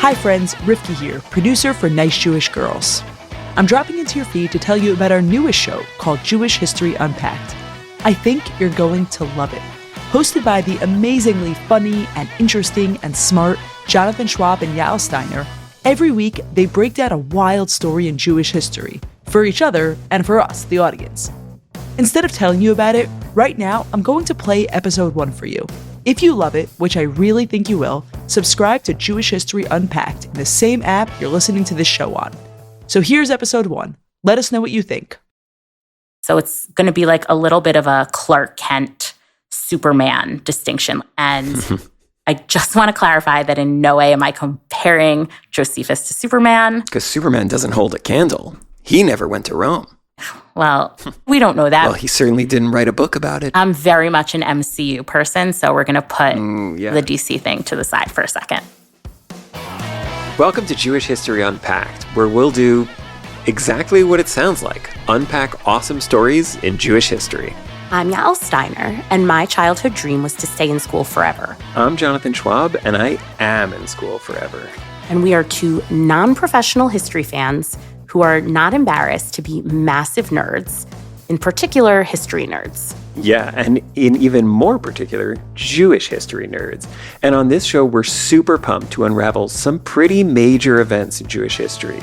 Hi friends, Rivki here, producer for Nice Jewish Girls. I'm dropping into your feed to tell you about our newest show called Jewish History Unpacked. I think you're going to love it. Hosted by the amazingly funny and interesting and smart Jonathan Schwab and Yael Steiner, every week they break down a wild story in Jewish history, for each other and for us, the audience. Instead of telling you about it, right now I'm going to play episode 1 for you. If you love it, which I really think you will, subscribe to Jewish History Unpacked in the same app you're listening to this show on. So here's episode 1. Let us know what you think. So it's going to be like a little bit of a Clark Kent, Superman distinction. And I just want to clarify that in no way am I comparing Josephus to Superman. Because Superman doesn't hold a candle. He never went to Rome. Well, we don't know that. Well, he certainly didn't write a book about it. I'm very much an MCU person, so we're going to put the DC thing to the side for a second. Welcome to Jewish History Unpacked, where we'll do exactly what it sounds like. Unpack awesome stories in Jewish history. I'm Yael Steiner, and my childhood dream was to stay in school forever. I'm Jonathan Schwab, and I am in school forever. And we are two non-professional history fans who are not embarrassed to be massive nerds, in particular history nerds. Yeah, and in even more particular, Jewish history nerds. And on this show, we're super pumped to unravel some pretty major events in Jewish history.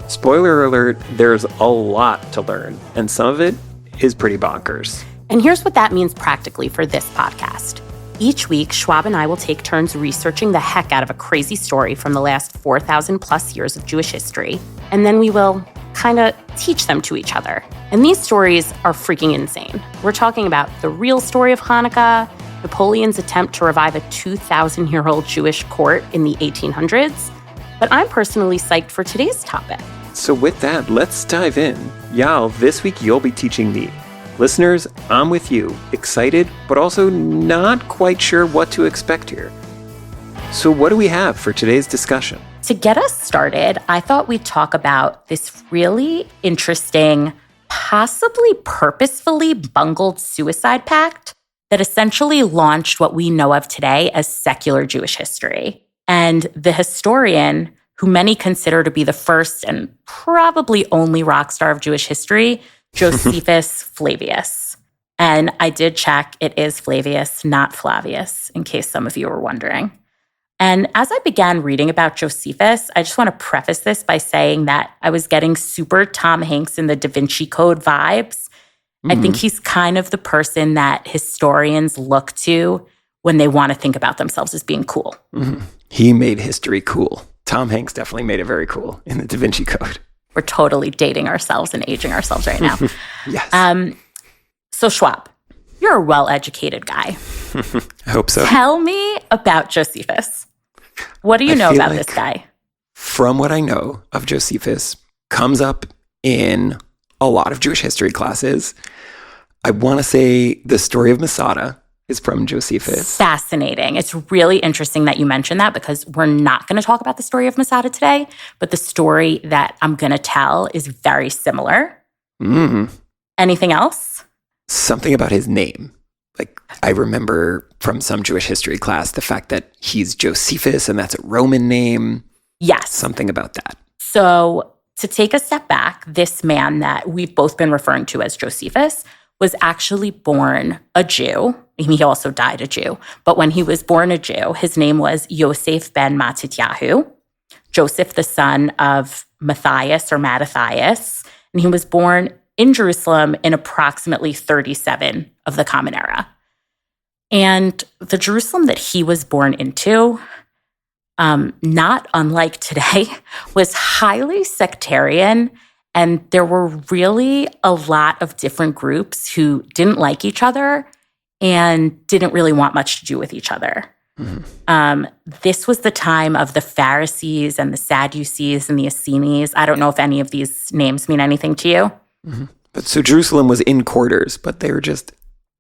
Spoiler alert, there's a lot to learn, and some of it is pretty bonkers. And here's what that means practically for this podcast. Each week, Schwab and I will take turns researching the heck out of a crazy story from the last 4,000 plus years of Jewish history, and then we will kind of teach them to each other. And these stories are freaking insane. We're talking about the real story of Hanukkah, Napoleon's attempt to revive a 2,000-year-old Jewish court in the 1800s, but I'm personally psyched for today's topic. So with that, let's dive in. Yael, this week you'll be teaching me. Listeners, I'm with you, excited, but also not quite sure what to expect here. So what do we have for today's discussion? To get us started, I thought we'd talk about this really interesting, possibly purposefully bungled suicide pact that essentially launched what we know of today as secular Jewish history. And the historian, who many consider to be the first and probably only rock star of Jewish history, Josephus Flavius. And I did check, it is Flavius, not Flavius, in case some of you were wondering. And as I began reading about Josephus, I just want to preface this by saying that I was getting super Tom Hanks in the Da Vinci Code vibes. I think he's kind of the person that historians look to when they want to think about themselves as being cool. He made history cool. Tom Hanks definitely made it very cool in the Da Vinci Code. We're totally dating ourselves and aging ourselves right now. Yes. So Schwab, you're a well-educated guy. I hope so. Tell me about Josephus. What do you know about this guy? From what I know of Josephus, comes up in a lot of Jewish history classes. I want to say the story of Masada is from Josephus. Fascinating. It's really interesting that you mentioned that because we're not going to talk about the story of Masada today, but the story that I'm going to tell is very similar. Anything else? Something about his name. Like, I remember from some Jewish history class, the fact that he's Josephus and that's a Roman name. Yes. Something about that. So to take a step back, this man that we've both been referring to as Josephus was actually born a Jew. He also died a Jew. But when he was born a Jew, his name was Yosef ben Matityahu, Joseph the son of Matthias or Mattathias. And he was born in Jerusalem in approximately 37 of the Common Era. And the Jerusalem that he was born into, not unlike today, was highly sectarian. And there were really a lot of different groups who didn't like each other and didn't really want much to do with each other. This was the time of the Pharisees and the Sadducees and the Essenes. I don't know if any of these names mean anything to you. But so Jerusalem was in quarters, but they were just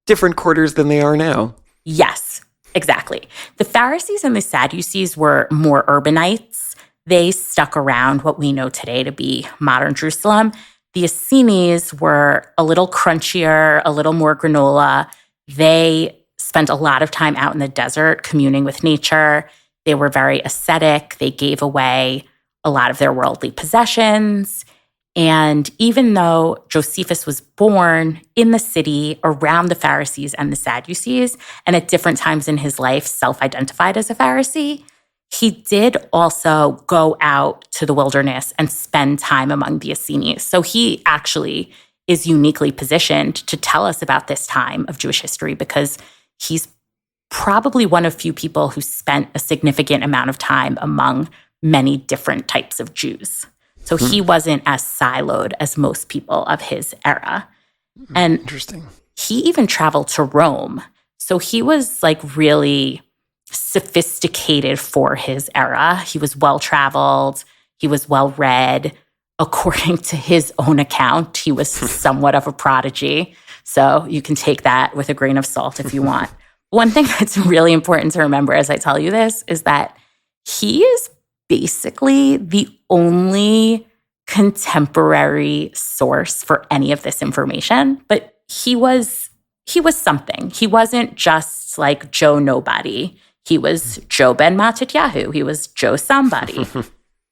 different quarters than they are now. Yes, exactly. The Pharisees and the Sadducees were more urbanites. They stuck around what we know today to be modern Jerusalem. The Essenes were a little crunchier, a little more granola. They spent a lot of time out in the desert communing with nature. They were very ascetic. They gave away a lot of their worldly possessions. And even though Josephus was born in the city around the Pharisees and the Sadducees, and at different times in his life self-identified as a Pharisee, he did also go out to the wilderness and spend time among the Essenes. So he actually is uniquely positioned to tell us about this time of Jewish history because he's probably one of few people who spent a significant amount of time among many different types of Jews. So he wasn't as siloed as most people of his era. And interesting. He even traveled to Rome. So he was like really sophisticated for his era. He was well-traveled. He was well-read. According to his own account, he was somewhat of a prodigy. So you can take that with a grain of salt if you want. One thing that's really important to remember as I tell you this is that he is basically the only contemporary source for any of this information. But he was something. He wasn't just like Joe Nobody. He was Joe Ben Matityahu. He was Joe Somebody.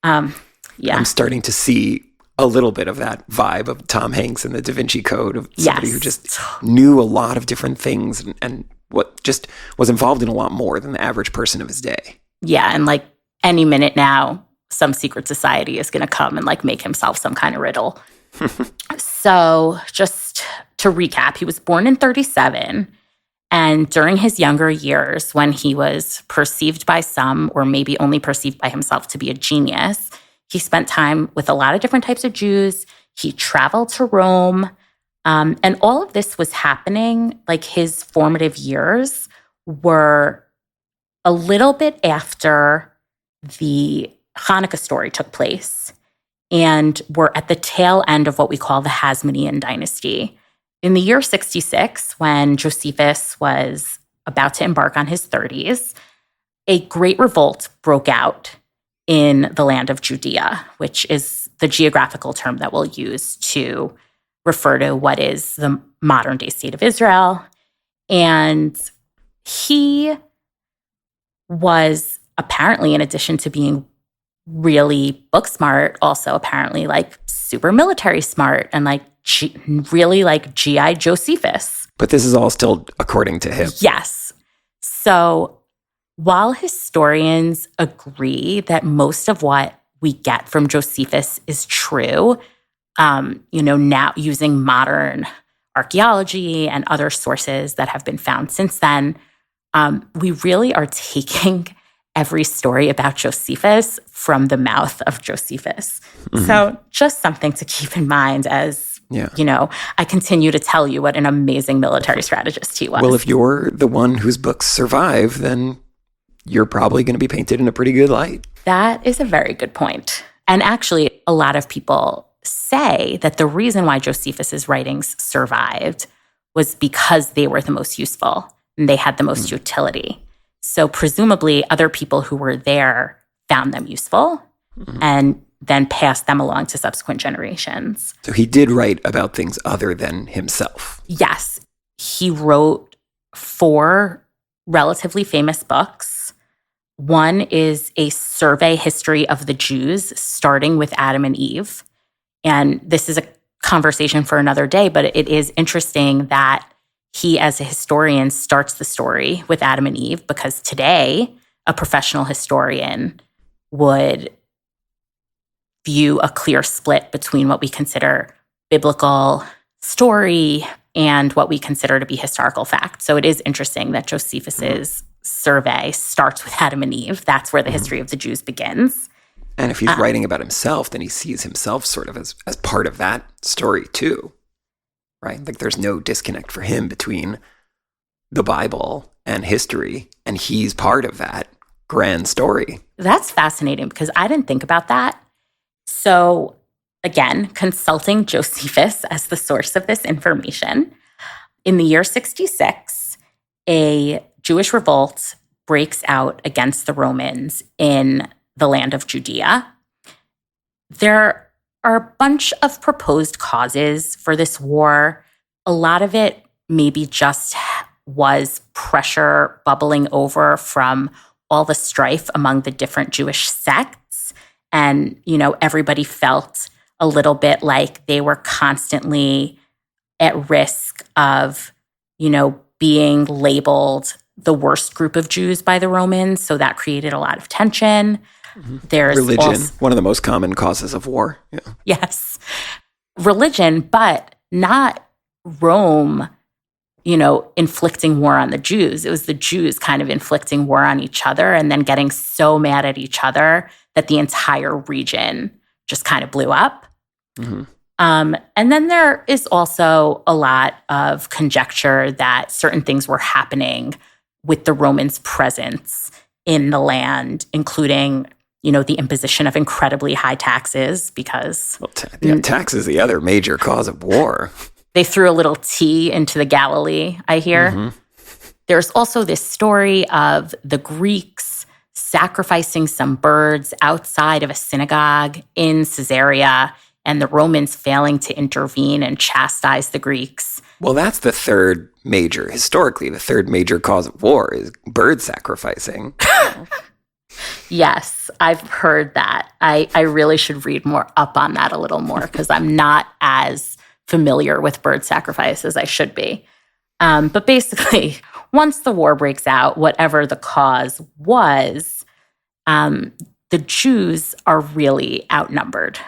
Yeah. I'm starting to see a little bit of that vibe of Tom Hanks in the Da Vinci Code, of somebody who just knew a lot of different things and what just was involved in a lot more than the average person of his day. Yeah, and like any minute now, some secret society is going to come and like make himself some kind of riddle. So just to recap, he was born in 1937. And during his younger years, when he was perceived by some, or maybe only perceived by himself to be a genius, he spent time with a lot of different types of Jews. He traveled to Rome. And all of this was happening, like his formative years were a little bit after the Hanukkah story took place and were at the tail end of what we call the Hasmonean dynasty. In the year 66, when Josephus was about to embark on his 30s, a great revolt broke out in the land of Judea, which is the geographical term that we'll use to refer to what is the modern-day state of Israel. And he was apparently, in addition to being really book smart, also apparently like super military smart and like really like G.I. Josephus. But this is all still according to him. Yes. So while historians agree that most of what we get from Josephus is true, now using modern archaeology and other sources that have been found since then, we really are taking every story about Josephus from the mouth of Josephus. Mm-hmm. So just something to keep in mind as, I continue to tell you what an amazing military strategist he was. Well, if you're the one whose books survive, then you're probably going to be painted in a pretty good light. That is a very good point. And actually, a lot of people say that the reason why Josephus's writings survived was because they were the most useful and they had the most utility. So presumably other people who were there found them useful and then passed them along to subsequent generations. So he did write about things other than himself. Yes. He wrote 4 relatively famous books. One is a survey history of the Jews, starting with Adam and Eve. And this is a conversation for another day, but it is interesting that he, as a historian, starts the story with Adam and Eve, because today, a professional historian would view a clear split between what we consider biblical story and what we consider to be historical fact. So it is interesting that Josephus's survey starts with Adam and Eve. That's where the history of the Jews begins. And if he's writing about himself, then he sees himself sort of as part of that story too, right? Like there's no disconnect for him between the Bible and history, and he's part of that grand story. That's fascinating because I didn't think about that. So again, consulting Josephus as the source of this information, in the year 66, a Jewish revolt breaks out against the Romans in the land of Judea. There are a bunch of proposed causes for this war. A lot of it maybe just was pressure bubbling over from all the strife among the different Jewish sects. And, everybody felt a little bit like they were constantly at risk of, being labeled the worst group of Jews by the Romans. So that created a lot of tension. There's religion, one of the most common causes of war. Yeah. Yes. Religion, but not Rome, inflicting war on the Jews. It was the Jews kind of inflicting war on each other and then getting so mad at each other that the entire region just kind of blew up. Mm-hmm. And then there is also a lot of conjecture that certain things were happening with the Romans' presence in the land, including, the imposition of incredibly high taxes because... tax is the other major cause of war. They threw a little tea into the Galilee, I hear. Mm-hmm. There's also this story of the Greeks sacrificing some birds outside of a synagogue in Caesarea and the Romans failing to intervene and chastise the Greeks. Well, that's historically, the third major cause of war is bird sacrificing. Yes, I've heard that. I really should read more up on that a little more because I'm not as familiar with bird sacrifice as I should be. But basically, once the war breaks out, whatever the cause was, the Jews are really outnumbered.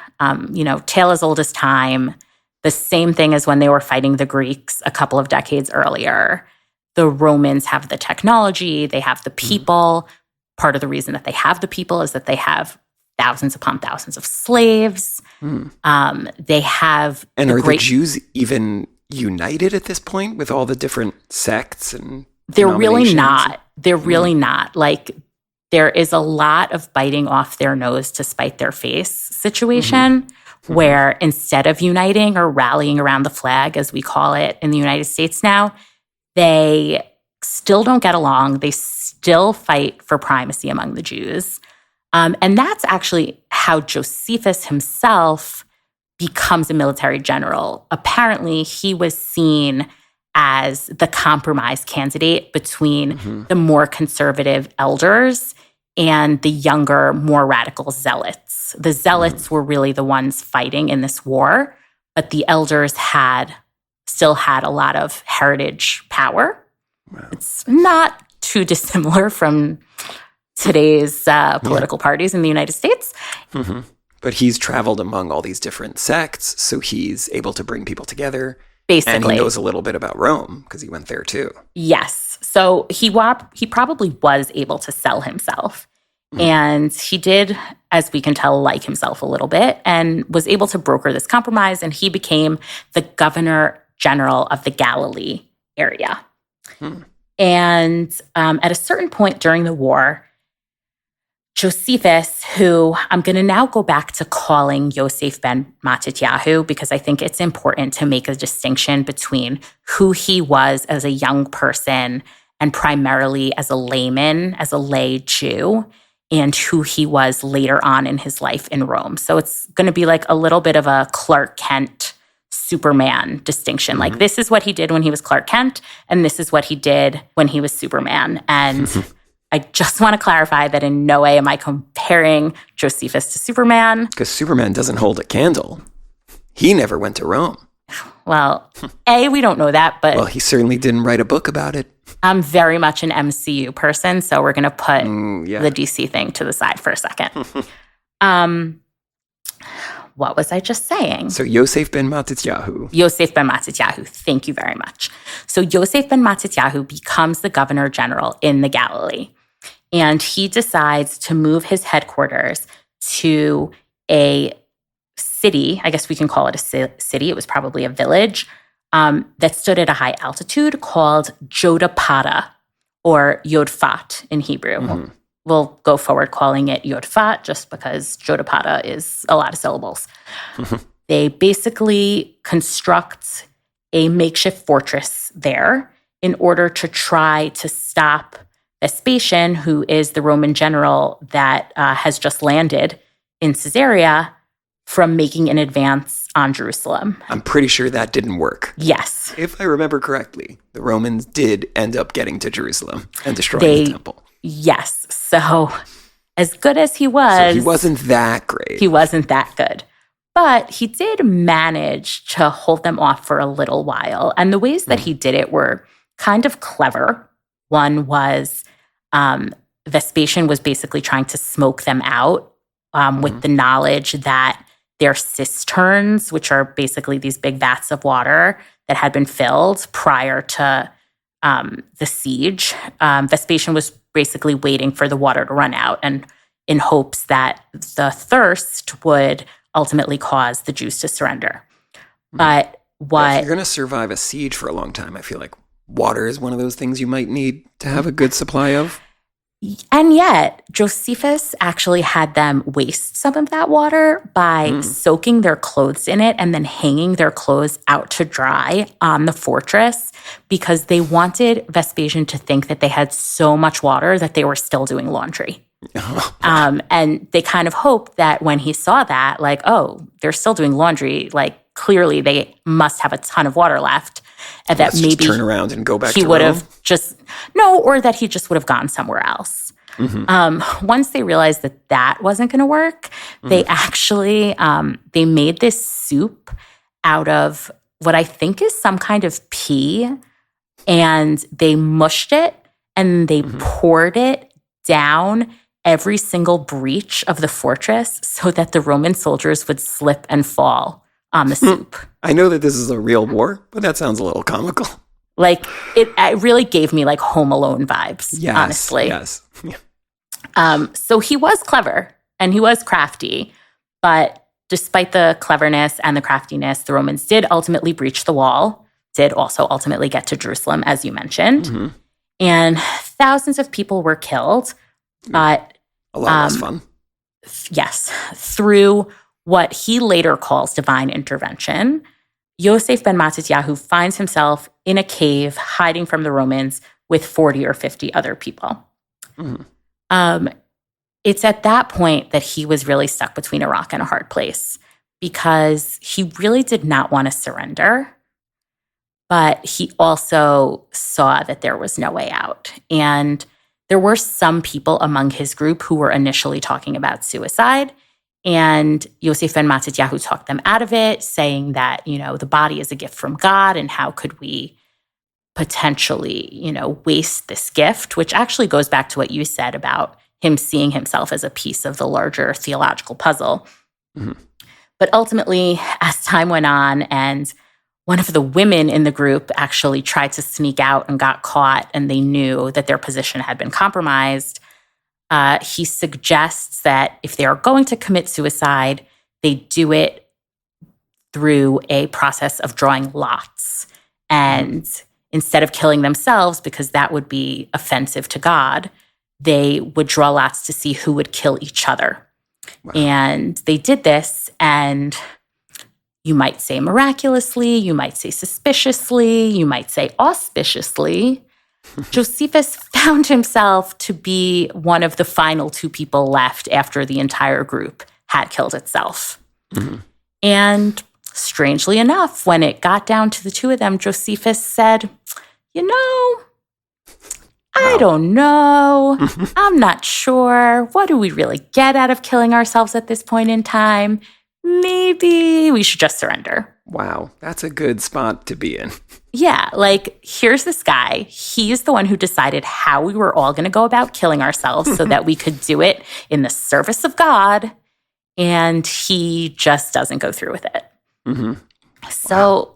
Tale as old as time, the same thing as when they were fighting the Greeks a couple of decades earlier. The Romans have the technology, they have the people. Part of the reason that they have the people is that they have thousands upon thousands of slaves. They have... And are the Jews even united at this point with all the different sects and They're really not. They're really not. Like, there is a lot of biting off their nose to spite their face situation where instead of uniting or rallying around the flag, as we call it in the United States now, they still don't get along. They still fight for primacy among the Jews. And that's actually how Josephus himself becomes a military general. Apparently, he was seen as the compromise candidate between the more conservative elders and the younger, more radical zealots. The zealots were really the ones fighting in this war, but the elders still had a lot of heritage power. Wow. It's not too dissimilar from today's political parties in the United States. Mm-hmm. But he's traveled among all these different sects, so he's able to bring people together. Basically. And he knows a little bit about Rome because he went there too. Yes. So he probably was able to sell himself. And he did, as we can tell, like himself a little bit and was able to broker this compromise. And he became the governor general of the Galilee area. And at a certain point during the war, Josephus, who I'm going to now go back to calling Yosef ben Matityahu because I think it's important to make a distinction between who he was as a young person and primarily as a layman, as a lay Jew, and who he was later on in his life in Rome. So it's going to be like a little bit of a Clark Kent Superman distinction. Like, this is what he did when he was Clark Kent, and this is what he did when he was Superman. And I just want to clarify that in no way am I comparing Josephus to Superman. Because Superman doesn't hold a candle. He never went to Rome. Well, we don't know that, but... Well, he certainly didn't write a book about it. I'm very much an MCU person, so we're going to put the DC thing to the side for a second. What was I just saying? So Yosef ben Matityahu. Yosef ben Matityahu, thank you very much. So Yosef ben Matityahu becomes the governor general in the Galilee. And he decides to move his headquarters to a city, I guess we can call it a city, it was probably a village, that stood at a high altitude called Jodapata, or Yodfat in Hebrew. We'll go forward calling it Yodfat just because Jodapata is a lot of syllables. They basically construct a makeshift fortress there in order to try to stop Vespasian, who is the Roman general that has just landed in Caesarea, from making an advance on Jerusalem. I'm pretty sure that didn't work. Yes. If I remember correctly, the Romans did end up getting to Jerusalem and destroying the temple. Yes. So as good as he was... So he wasn't that great. He wasn't that good. But he did manage to hold them off for a little while. And the ways that he did it were kind of clever. One was Vespasian was basically trying to smoke them out with the knowledge that their cisterns, which are basically these big vats of water that had been filled prior to the siege, Vespasian was basically waiting for the water to run out and in hopes that the thirst would ultimately cause the Jews to surrender. But if you're going to survive a siege for a long time, I feel like water is one of those things you might need to have a good supply of. And yet, Josephus actually had them waste some of that water by soaking their clothes in it and then hanging their clothes out to dry on the fortress because they wanted Vespasian to think that they had so much water that they were still doing laundry. And they kind of hoped that when he saw that, like, oh, they're still doing laundry, like clearly they must have a ton of water left. And that maybe just turn around and go back he to would Rome. have just, no, or that he just would have gone somewhere else. Once they realized that that wasn't going to work, they actually, they made this soup out of what I think is some kind of pea, and they mushed it and they poured it down every single breach of the fortress so that the Roman soldiers would slip and fall on the soup. I know that this is a real war, but that sounds a little comical. Like, it really gave me like Home Alone vibes, honestly. Yes. Yeah. So he was clever and he was crafty, but despite the cleverness and the craftiness, the Romans did ultimately breach the wall, did also ultimately get to Jerusalem, as you mentioned. And thousands of people were killed, but a lot less fun. Yes. Through what he later calls divine intervention, Yosef ben Matityahu finds himself in a cave hiding from the Romans with 40 or 50 other people. It's at that point that he was really stuck between a rock and a hard place because he really did not want to surrender, but he also saw that there was no way out. And there were some people among his group who were initially talking about suicide, and Yosef ben Matityahu talked them out of it, saying that, you know, the body is a gift from God, and how could we potentially, you know, waste this gift, which actually goes back to what you said about him seeing himself as a piece of the larger theological puzzle. But ultimately, as time went on and one of the women in the group actually tried to sneak out and got caught, and they knew that their position had been compromised, he suggests that if they are going to commit suicide, they do it through a process of drawing lots. And instead of killing themselves, because that would be offensive to God, they would draw lots to see who would kill each other. Wow. And they did this, and you might say miraculously, you might say suspiciously, you might say auspiciously, Josephus found himself to be one of the final two people left after the entire group had killed itself. And strangely enough, when it got down to the two of them, Josephus said, you know, I don't know. I'm not sure. What do we really get out of killing ourselves at this point in time? Maybe we should just surrender. Wow, that's a good spot to be in. Yeah, like, here's this guy. He's the one who decided how we were all going to go about killing ourselves so that we could do it in the service of God, and he just doesn't go through with it. So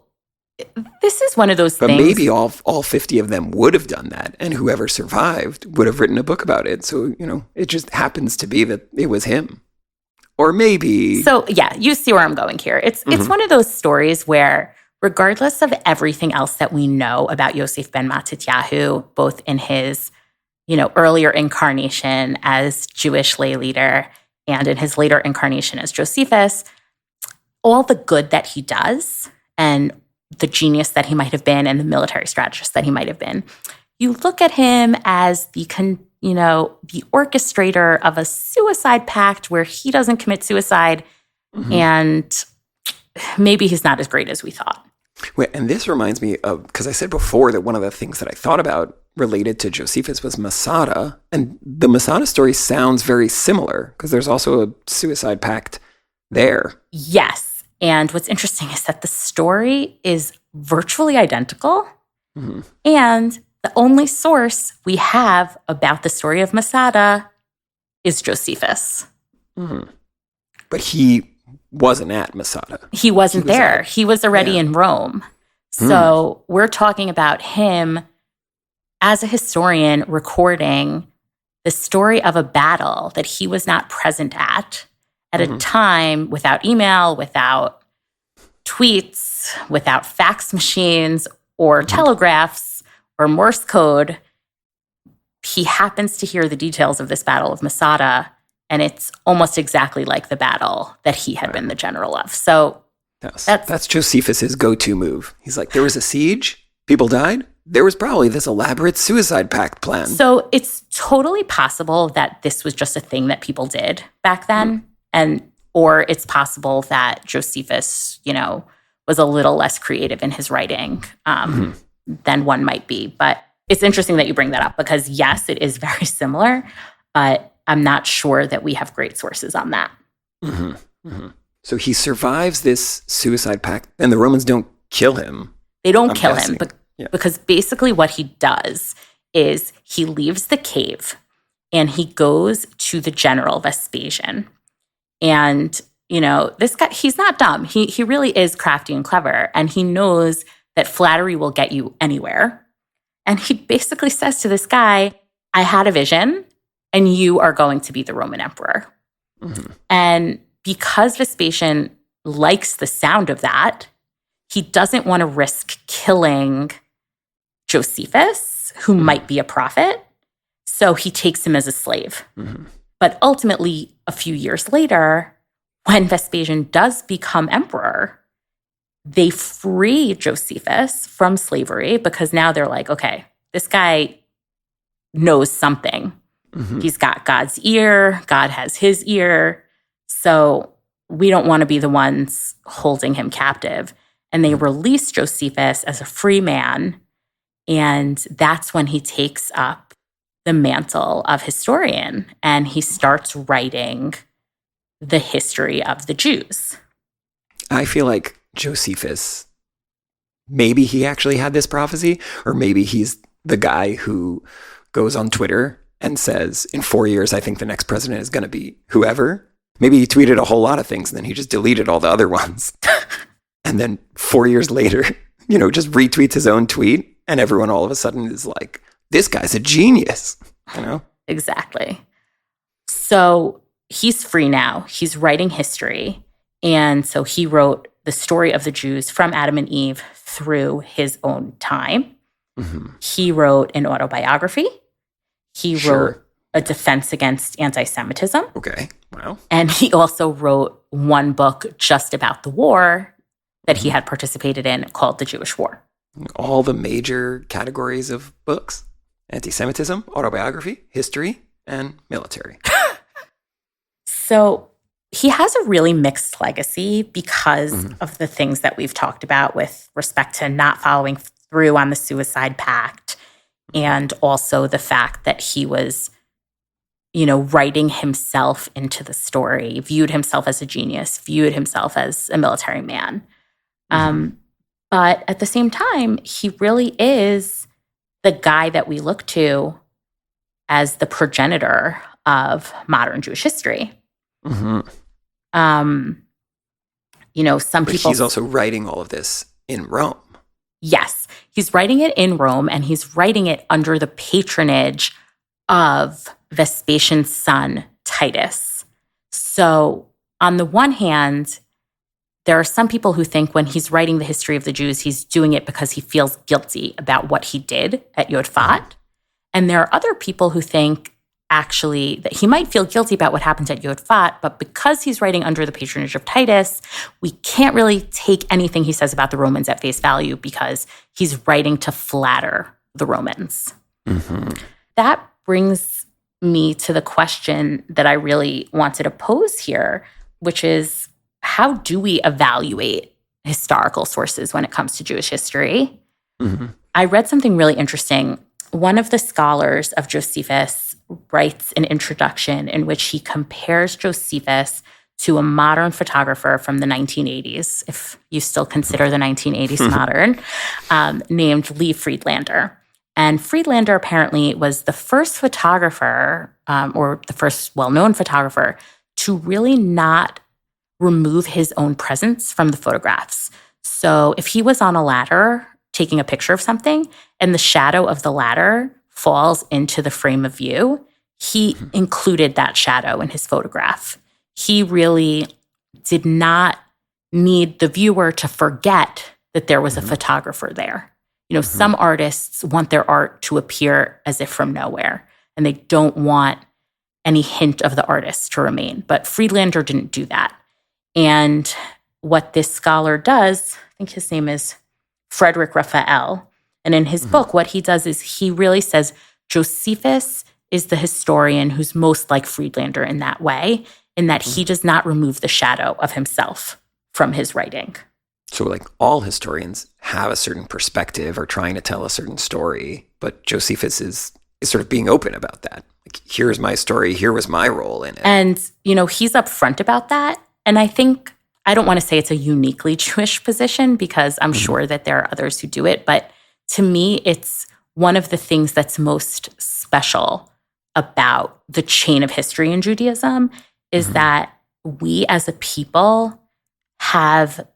this is one of those things. But maybe all 50 of them would have done that, and whoever survived would have written a book about it. So, you know, it just happens to be that it was him. Or maybe... So, yeah, you see where I'm going here. It's one of those stories where, regardless of everything else that we know about Yosef ben Matityahu, both in his, you know, earlier incarnation as Jewish lay leader and in his later incarnation as Josephus, all the good that he does and the genius that he might have been and the military strategist that he might have been, you look at him as the orchestrator of a suicide pact where he doesn't commit suicide, and maybe he's not as great as we thought. Wait, and this reminds me of, because I said before that one of the things that I thought about related to Josephus was Masada, and the Masada story sounds very similar because there's also a suicide pact there. Yes. And what's interesting is that the story is virtually identical. Mm-hmm. And the only source we have about the story of Masada is Josephus. Mm-hmm. But he wasn't at Masada. He wasn't there. He was already in Rome. So we're talking about him as a historian recording the story of a battle that he was not present at a time without email, without tweets, without fax machines or telegraphs or Morse code. He happens to hear the details of this battle of Masada, and it's almost exactly like the battle that he had been the general of. So that's Josephus's go-to move. He's like, there was a siege, people died, there was probably this elaborate suicide pact plan. So it's totally possible that this was just a thing that people did back then, or it's possible that Josephus, was a little less creative in his writing than one might be. But it's interesting that you bring that up because, yes, it is very similar, but I'm not sure that we have great sources on that. Mm-hmm. Mm-hmm. So he survives this suicide pact, and the Romans don't kill him. They don't kill him, because basically what he does is he leaves the cave and he goes to the general Vespasian. And, this guy, he's not dumb. He really is crafty and clever, and he knows that flattery will get you anywhere. And he basically says to this guy, I had a vision, and you are going to be the Roman emperor. Mm-hmm. And because Vespasian likes the sound of that, he doesn't want to risk killing Josephus, who might be a prophet. So he takes him as a slave. Mm-hmm. But ultimately, a few years later, when Vespasian does become emperor, they free Josephus from slavery because now they're like, okay, this guy knows something. Mm-hmm. He's got God's ear. God has his ear. So we don't want to be the ones holding him captive. And they release Josephus as a free man. And that's when he takes up the mantle of historian and he starts writing the history of the Jews. I feel like Josephus, maybe he actually had this prophecy, or maybe he's the guy who goes on Twitter and says, in 4 years, I think the next president is going to be whoever. Maybe he tweeted a whole lot of things and then he just deleted all the other ones. And then 4 years later, just retweets his own tweet and everyone all of a sudden is like, this guy's a genius, Exactly. So he's free now. He's writing history. And so he wrote the story of the Jews from Adam and Eve through his own time. Mm-hmm. He wrote an autobiography. He wrote a defense against anti-Semitism. Okay, wow. And he also wrote one book just about the war that he had participated in called The Jewish War. All the major categories of books: anti-Semitism, autobiography, history, and military. So he has a really mixed legacy because of the things that we've talked about with respect to not following through on the suicide pact, and also the fact that he was, writing himself into the story, viewed himself as a genius, viewed himself as a military man. But at the same time, he really is the guy that we look to as the progenitor of modern Jewish history. Mm-hmm. Some but people... he's also writing all of this in Rome. Yes, he's writing it in Rome, and he's writing it under the patronage of Vespasian's son, Titus. So on the one hand, there are some people who think when he's writing the history of the Jews, he's doing it because he feels guilty about what he did at Yodfat. And there are other people who think actually that he might feel guilty about what happened at Yodfat, but because he's writing under the patronage of Titus, we can't really take anything he says about the Romans at face value because he's writing to flatter the Romans. Mm-hmm. That brings me to the question that I really wanted to pose here, which is, how do we evaluate historical sources when it comes to Jewish history. Mm-hmm. I read something really interesting. One of the scholars of Josephus writes an introduction in which he compares Josephus to a modern photographer from the 1980s, if you still consider the 1980s modern, named Lee Friedlander. And Friedlander apparently was the first photographer, or the first well-known photographer, to really not remove his own presence from the photographs. So if he was on a ladder taking a picture of something and the shadow of the ladder falls into the frame of view, he included that shadow in his photograph. He really did not need the viewer to forget that there was a photographer there. Some artists want their art to appear as if from nowhere, and they don't want any hint of the artist to remain. But Friedlander didn't do that. And what this scholar does, I think his name is Frederick Raphael, and in his book, what he does is he really says Josephus is the historian who's most like Friedlander in that way, in that he does not remove the shadow of himself from his writing. So like all historians have a certain perspective or trying to tell a certain story, but Josephus is sort of being open about that. Like, here's my story, here was my role in it. And, he's upfront about that. And I think, I don't want to say it's a uniquely Jewish position because I'm sure that there are others who do it. But to me, it's one of the things that's most special about the chain of history in Judaism is that we as a people have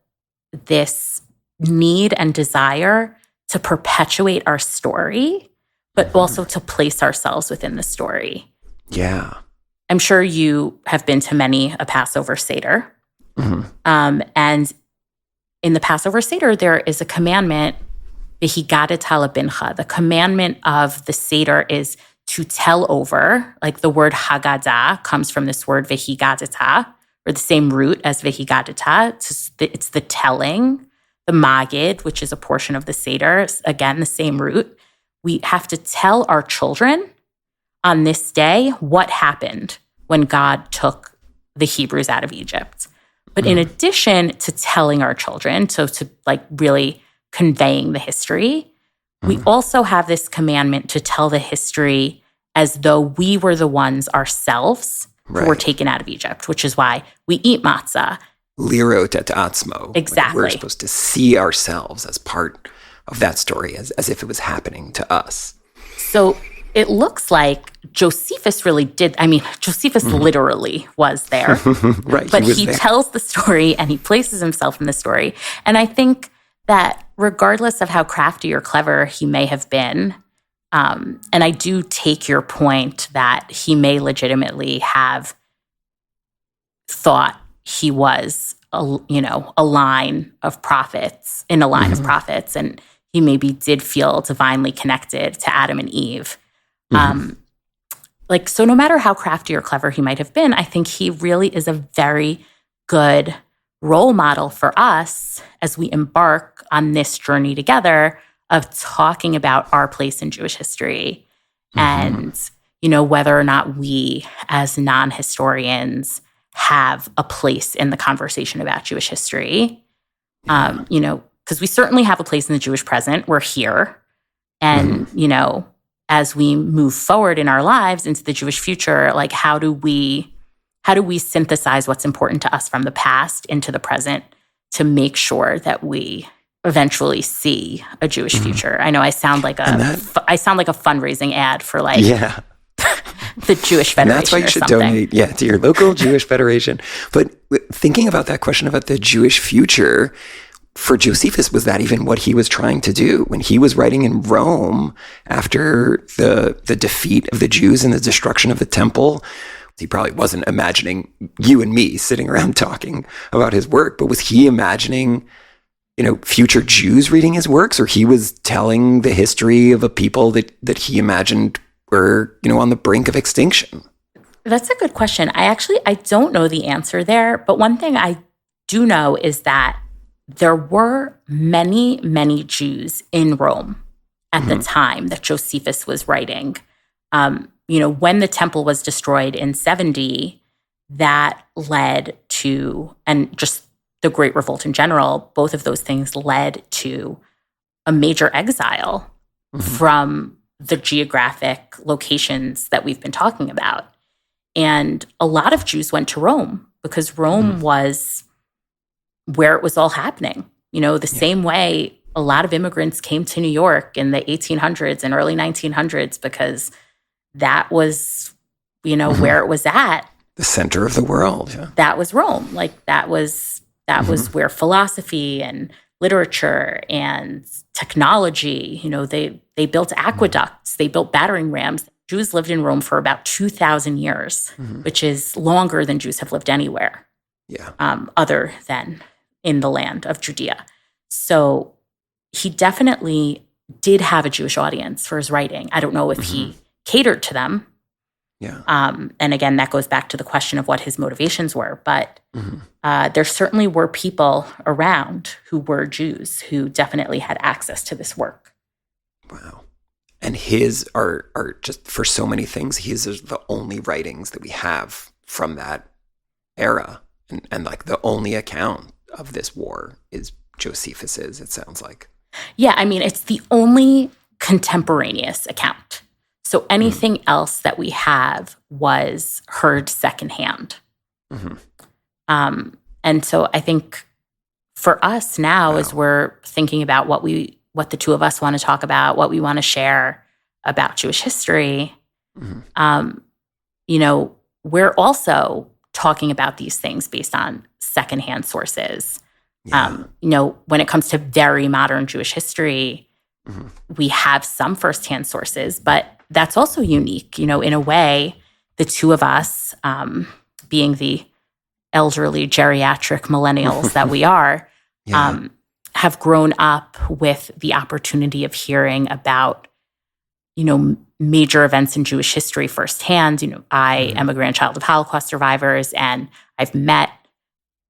this need and desire to perpetuate our story, but also to place ourselves within the story. Yeah. I'm sure you have been to many a Passover Seder. And in the Passover Seder, there is a commandment, v'higadeta lebincha. The commandment of the Seder is to tell over, like the word Haggadah comes from this word v'higadeta, or the same root as v'higadeta. It's the telling. The Magid, which is a portion of the Seder, again, the same root. We have to tell our children on this day what happened when God took the Hebrews out of Egypt. But in addition to telling our children, so to like really conveying the history, we also have this commandment to tell the history as though we were the ones ourselves who were taken out of Egypt, which is why we eat matzah. Lirot et atzmo. Exactly. Like we're supposed to see ourselves as part of that story, as if it was happening to us. So it looks like Josephus really did. I mean, Josephus literally was there. Right. But he tells the story and he places himself in the story. And I think that regardless of how crafty or clever he may have been, and I do take your point that he may legitimately have thought he was, a line of prophets, in a line of prophets, and he maybe did feel divinely connected to Adam and Eve. So no matter how crafty or clever he might have been, I think he really is a very good role model for us as we embark on this journey together of talking about our place in Jewish history and, whether or not we as non-historians have a place in the conversation about Jewish history. Because we certainly have a place in the Jewish present. We're here. And, as we move forward in our lives into the Jewish future, like how do we synthesize what's important to us from the past into the present to make sure that we eventually see a Jewish future? I know I sound like a fundraising ad for the Jewish Federation. And that's why you should donate, to your local Jewish Federation. But thinking about that question about the Jewish future, for Josephus, was that even what he was trying to do when he was writing in Rome after the defeat of the Jews and the destruction of the temple? He probably wasn't imagining you and me sitting around talking about his work, but was he imagining, future Jews reading his works, or he was telling the history of a people that he imagined were, on the brink of extinction? That's a good question. I don't know the answer there, but one thing I do know is that there were many, many Jews in Rome at the time that Josephus was writing. When the temple was destroyed in 70, that led to, and just the Great Revolt in general, both of those things led to a major exile from the geographic locations that we've been talking about. And a lot of Jews went to Rome because Rome was where it was all happening. The same way a lot of immigrants came to New York in the 1800s and early 1900s because that was, where it was at. The center of the world. Yeah. That was Rome. Like that was where philosophy and literature and technology, they built aqueducts, they built battering rams. Jews lived in Rome for about 2,000 years, which is longer than Jews have lived anywhere other than in the land of Judea. So he definitely did have a Jewish audience for his writing. I don't know if he catered to them. Yeah. And again, that goes back to the question of what his motivations were. But there certainly were people around who were Jews who definitely had access to this work. Wow. And his are just, for so many things, his is the only writings that we have from that era. And like the only account of this war is Josephus's, it sounds like. Yeah, I mean, it's the only contemporaneous account. So anything else that we have was heard secondhand. And so I think for us now, as we're thinking about what the two of us want to talk about, what we want to share about Jewish history, we're also talking about these things based on secondhand sources. When it comes to very modern Jewish history, we have some firsthand sources, but that's also unique. In a way, the two of us, being the elderly geriatric millennials that we are, have grown up with the opportunity of hearing about, major events in Jewish history firsthand. I am a grandchild of Holocaust survivors, and I've met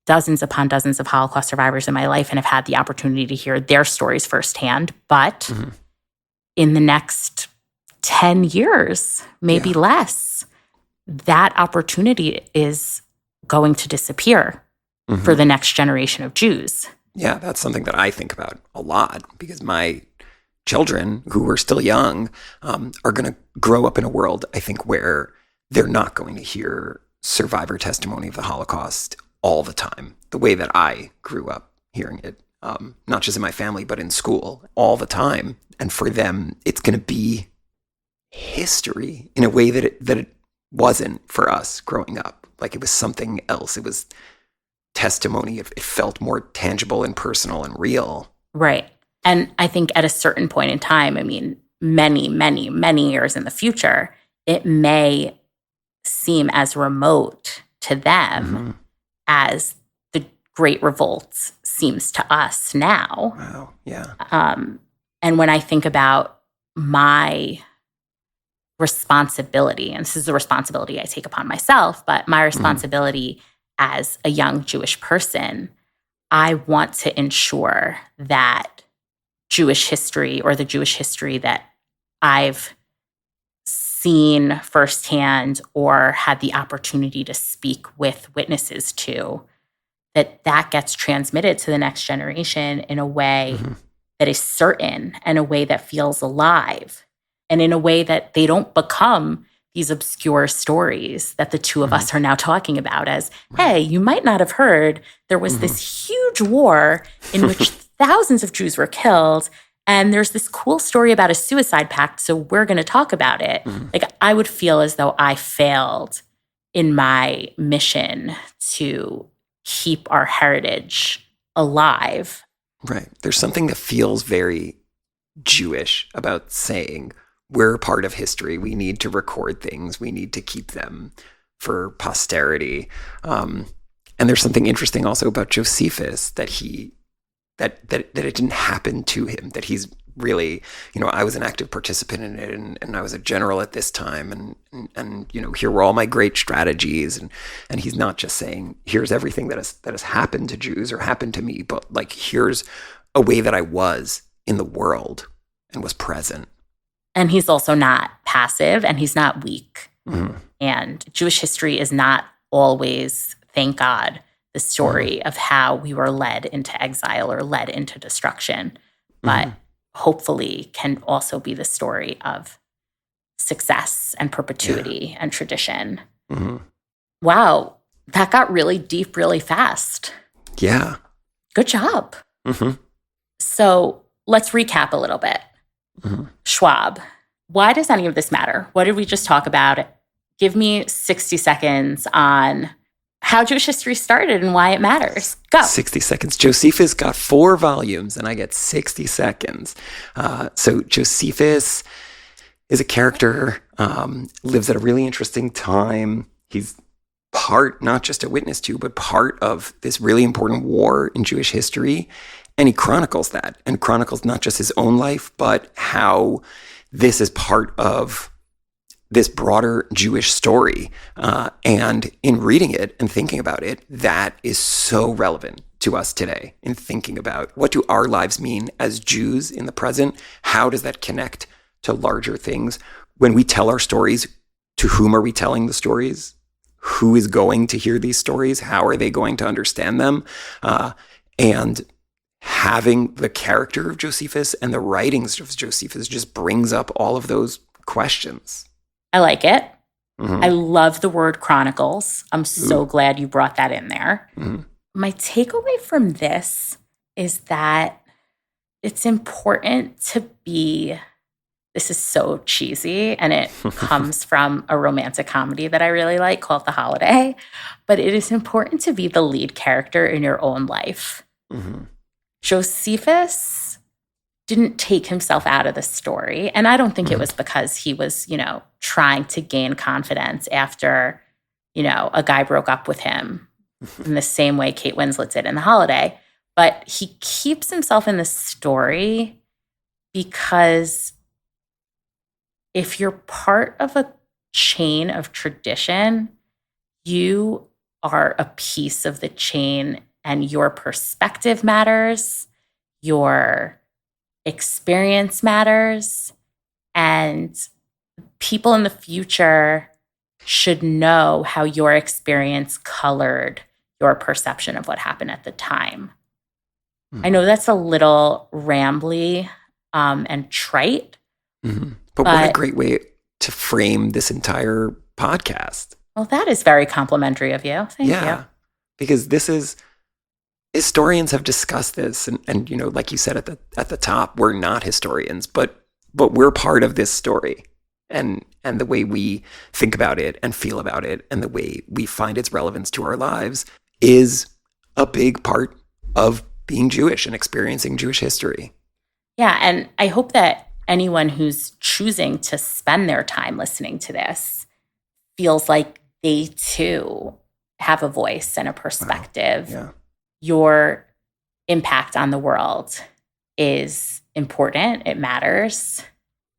dozens upon dozens of Holocaust survivors in my life and have had the opportunity to hear their stories firsthand. But in the next 10 years, maybe less, that opportunity is going to disappear for the next generation of Jews. Yeah, that's something that I think about a lot because my children, who are still young, are going to grow up in a world, I think, where they're not going to hear survivor testimony of the Holocaust all the time, the way that I grew up hearing it, not just in my family, but in school all the time. And for them, it's going to be history in a way that it wasn't for us growing up. Like it was something else. It was testimony. It felt more tangible and personal and real. Right. And I think at a certain point in time, I mean, many, many, many years in the future, it may seem as remote to them as the Great Revolt seems to us now. Wow. Yeah. And when I think about my responsibility, and this is a responsibility I take upon myself, but my responsibility as a young Jewish person, I want to ensure that Jewish history, or the Jewish history that I've seen firsthand or had the opportunity to speak with witnesses to, that gets transmitted to the next generation in a way that is certain and a way that feels alive and in a way that they don't become these obscure stories that the two of us are now talking about as, hey, you might not have heard there was this huge war in which thousands of Jews were killed, and there's this cool story about a suicide pact, so we're going to talk about it. Like, I would feel as though I failed in my mission to keep our heritage alive. Right. There's something that feels very Jewish about saying we're part of history. We need to record things. We need to keep them for posterity. And there's something interesting also about Josephus that it didn't happen to him, that he's really, I was an active participant in it and I was a general at this time and here were all my great strategies. And he's not just saying, here's everything that has happened to Jews or happened to me, but like, here's a way that I was in the world and was present. And he's also not passive and he's not weak. And Jewish history is not always, thank God, the story of how we were led into exile or led into destruction, but hopefully can also be the story of success and perpetuity and tradition. Wow, that got really deep really fast. Yeah. Good job. So let's recap a little bit. Schwab, why does any of this matter? What did we just talk about? Give me 60 seconds on how Jewish history started and why it matters. Go. 60 seconds. Josephus got 4 volumes, and I get 60 seconds. So Josephus is a character, lives at a really interesting time. He's part, not just a witness to, but part of this really important war in Jewish history. And he chronicles that, and chronicles not just his own life, but how this is part of this broader Jewish story. And in reading it and thinking about it, that is so relevant to us today in thinking about what do our lives mean as Jews in the present? How does that connect to larger things? When we tell our stories, to whom are we telling the stories? Who is going to hear these stories? How are they going to understand them? And having the character of Josephus and the writings of Josephus just brings up all of those questions. I like it. I love the word chronicles. I'm so glad you brought that in there. My takeaway from this is that it's important to be, this is so cheesy, and it comes from a romantic comedy that I really like called The Holiday, but it is important to be the lead character in your own life. Josephus didn't take himself out of the story. And I don't think it was because he was, trying to gain confidence after, a guy broke up with him in the same way Kate Winslet did in The Holiday. But he keeps himself in the story because if you're part of a chain of tradition, you are a piece of the chain, and your perspective matters, your experience matters, and people in the future should know how your experience colored your perception of what happened at the time. I know that's a little rambly and trite. But what a great way to frame this entire podcast. Well, that is very complimentary of you. Thank you. Because this is, historians have discussed this, and like you said at the top, we're not historians, but we're part of this story, and the way we think about it and feel about it, and the way we find its relevance to our lives is a big part of being Jewish and experiencing Jewish history. Yeah, and I hope that anyone who's choosing to spend their time listening to this feels like they too have a voice and a perspective. Wow. Yeah. Your impact on the world is important. It matters.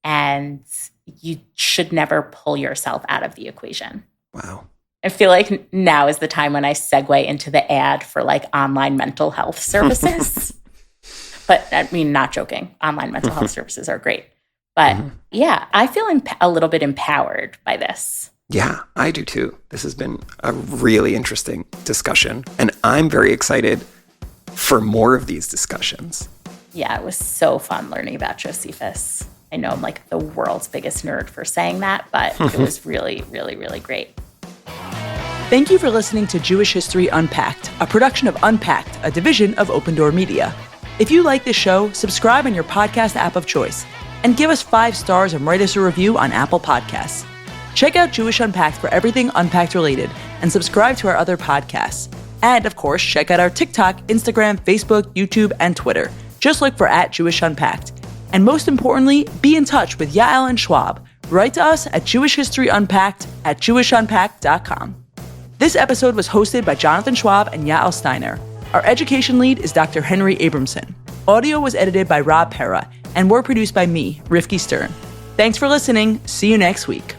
And you should never pull yourself out of the equation. Wow. I feel like now is the time when I segue into the ad for online mental health services. But I mean, not joking. Online mental health services are great. But yeah, I feel a little bit empowered by this. Yeah, I do too. This has been a really interesting discussion, and I'm very excited for more of these discussions. Yeah, it was so fun learning about Josephus. I know I'm like the world's biggest nerd for saying that, but it was really, really, really great. Thank you for listening to Jewish History Unpacked, a production of Unpacked, a division of Open Door Media. If you like this show, subscribe on your podcast app of choice and give us 5 stars and write us a review on Apple Podcasts. Check out Jewish Unpacked for everything Unpacked related and subscribe to our other podcasts. And of course, check out our TikTok, Instagram, Facebook, YouTube, and Twitter. Just look for @Jewish Unpacked. And most importantly, be in touch with Yael and Schwab. Write to us at jewishhistoryunpacked@jewishunpacked.com. This episode was hosted by Jonathan Schwab and Yael Steiner. Our education lead is Dr. Henry Abramson. Audio was edited by Rob Pera, and were produced by me, Rifki Stern. Thanks for listening. See you next week.